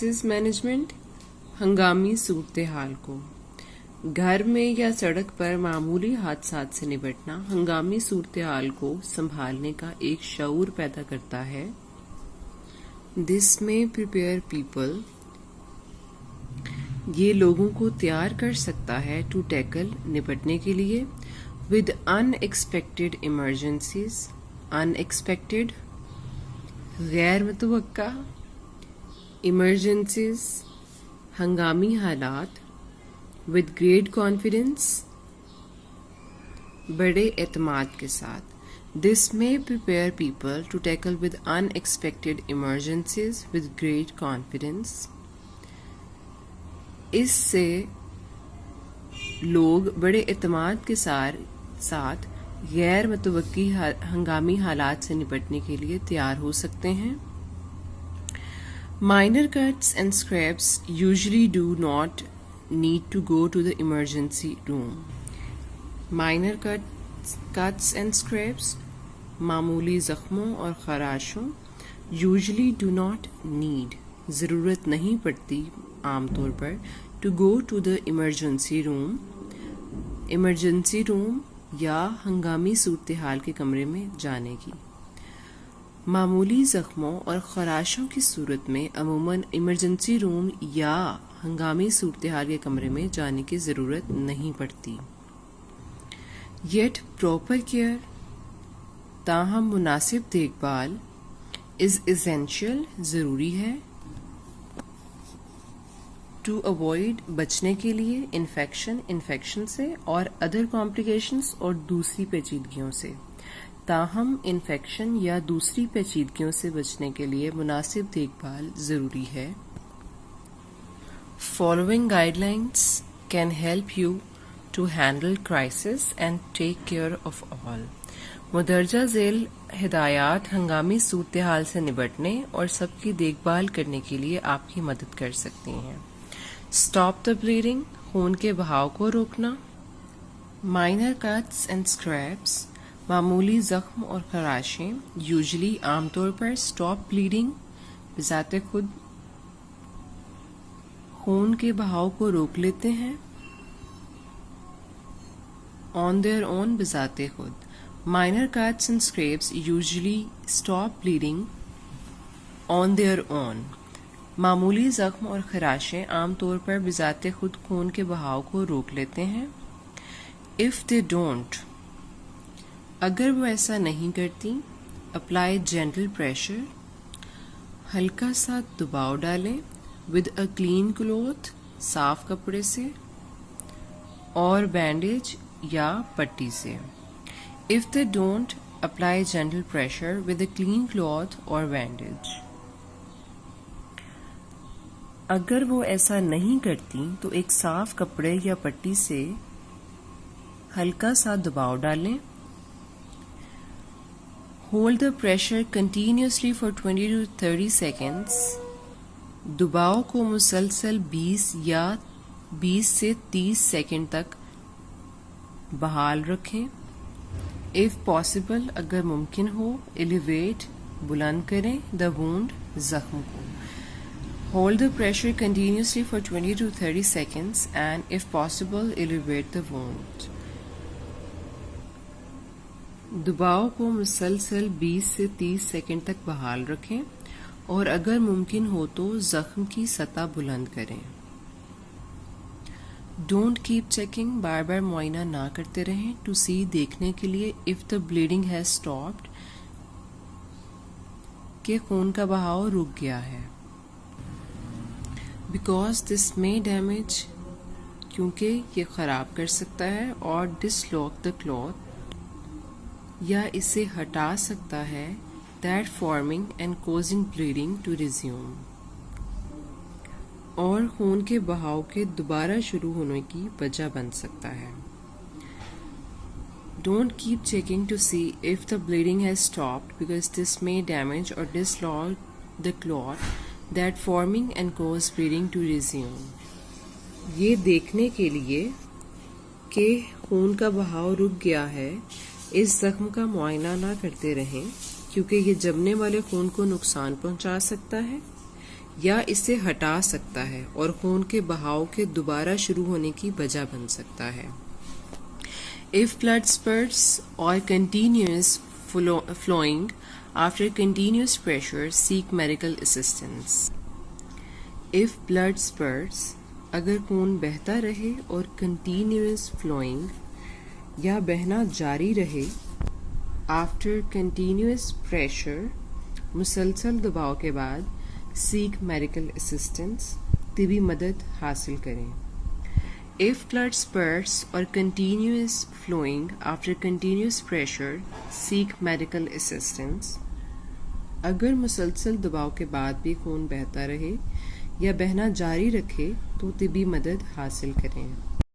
Crisis management ہنگامی صورتحال کو گھر میں یا سڑک پر معمولی حادثات سے نمٹنا ہنگامی صورتحال کو سنبھالنے کا ایک شعور پیدا کرتا ہے. دس میں پریپیئر پیپل یہ لوگوں کو تیار کر سکتا ہے ٹو ٹیکل نپٹنے کے لیے with in expected emergencies in expected غیر متوقع ایمرجنسیز ہنگامی حالات with great confidence بڑے اعتماد کے ساتھ. This may prepare people to tackle with unexpected emergencies with great confidence. اس سے لوگ بڑے اعتماد کے ساتھ غیر متوقع ہنگامی حالات سے نپٹنے کے لیے تیار ہو سکتے ہیں. Minor cuts and scrapes usually do not need to go to the emergency room. Minor cuts and scrapes معمولی زخموں اور خراشوں usually do not need ضرورت نہیں پڑتی عام طور پر to go to the emergency room یا ہنگامی صورتحال کے کمرے میں جانے کی. معمولی زخموں اور خراشوں کی صورت میں عموماً ایمرجنسی روم یا ہنگامی صورتحال کے کمرے میں جانے کی ضرورت نہیں پڑتی. یٹ پراپر کیئر تاہم مناسب دیکھ بھال از ایسینشیل ضروری ہے ٹو اوائڈ بچنے کے لیے انفیکشن سے اور ادر کمپلیکیشنز اور دوسری پیچیدگیوں سے. تاہم انفیکشن یا دوسری پیچیدگیوں سے بچنے کے لیے مناسب دیکھ بھال ضروری ہے. Following guidelines can help you to handle crisis and take care of all. مندرجہ ذیل ہدایات ہنگامی صورتحال سے نپٹنے اور سب کی دیکھ بھال کرنے کے لیے آپ کی مدد کر سکتی ہیں. Stop the bleeding خون کے بہاؤ کو روکنا. Minor cuts and scrapes معمولی زخم اور خراشیں یوزلی عام طور پر اسٹاپ بلیڈنگ بذات خود خون کے بہاؤ کو روک لیتے ہیں. آن دیئر اون بذات خود. Minor cuts and scrapes usually stop bleeding on their own معمولی زخم اور خراشیں عام طور پر بذات خود خون کے بہاؤ کو روک لیتے ہیں. اف دے ڈونٹ اگر وہ ایسا نہیں کرتی اپلائی جینٹل پریشر ہلکا سا دباؤ ڈالیں ود اے کلین کلوتھ صاف کپڑے سے اور بینڈیج یا پٹی سے. If they don't apply gentle pressure with a clean cloth اور بینڈیج اگر وہ ایسا نہیں کرتی تو ایک صاف کپڑے یا پٹی سے ہلکا سا دباؤ ڈالیں. Hold the pressure continuously for 20 to 30 seconds. دباؤ کو مسلسل 20 سے 30 سیکنڈ تک بحال رکھیں. If possible اگر ممکن ہو elevate بلند کریں the wound زخم کو. Hold the pressure continuously for 20 to 30 seconds and if possible elevate the wound. دباؤ کو مسلسل 20 سے 30 سیکنڈ تک بحال رکھیں اور اگر ممکن ہو تو زخم کی سطح بلند کریں. ڈونٹ کیپ چیکنگ بار بار معائنہ نہ کرتے رہیں ٹو سی دیکھنے کے لیے if the bleeding has stopped کہ خون کا بہاؤ رک گیا ہے. بیکاز دس میں ڈیمیج کیونکہ یہ خراب کر سکتا ہے اور ڈس لاک دا کلوتھ یا اسے ہٹا سکتا ہے that forming and causing bleeding to resume اور خون کے بہاؤ کے دوبارہ شروع ہونے کی وجہ بن سکتا ہے. Don't keep checking to see if the bleeding has stopped because this may damage or dislodge the clot that forming and cause bleeding to resume یہ دیکھنے کے لیے کہ خون کا بہاؤ رک گیا ہے اس زخم کا معائنہ نہ کرتے رہیں کیونکہ یہ جمنے والے خون کو نقصان پہنچا سکتا ہے یا اسے ہٹا سکتا ہے اور خون کے بہاؤ کے دوبارہ شروع ہونے کی وجہ بن سکتا ہے. If blood spurts or continuous flowing after continuous pressure, seek medical assistance. If blood spurts, اگر خون بہتا رہے اور continuous flowing یا بہنا جاری رہے after continuous pressure, مسلسل دباؤ کے بعد seek medical assistance, طبی مدد حاصل کریں. If blood spurts or continuous flowing after continuous pressure, seek medical assistance. اگر مسلسل دباؤ کے بعد بھی خون بہتا رہے یا بہنا جاری رکھے تو طبی مدد حاصل کریں.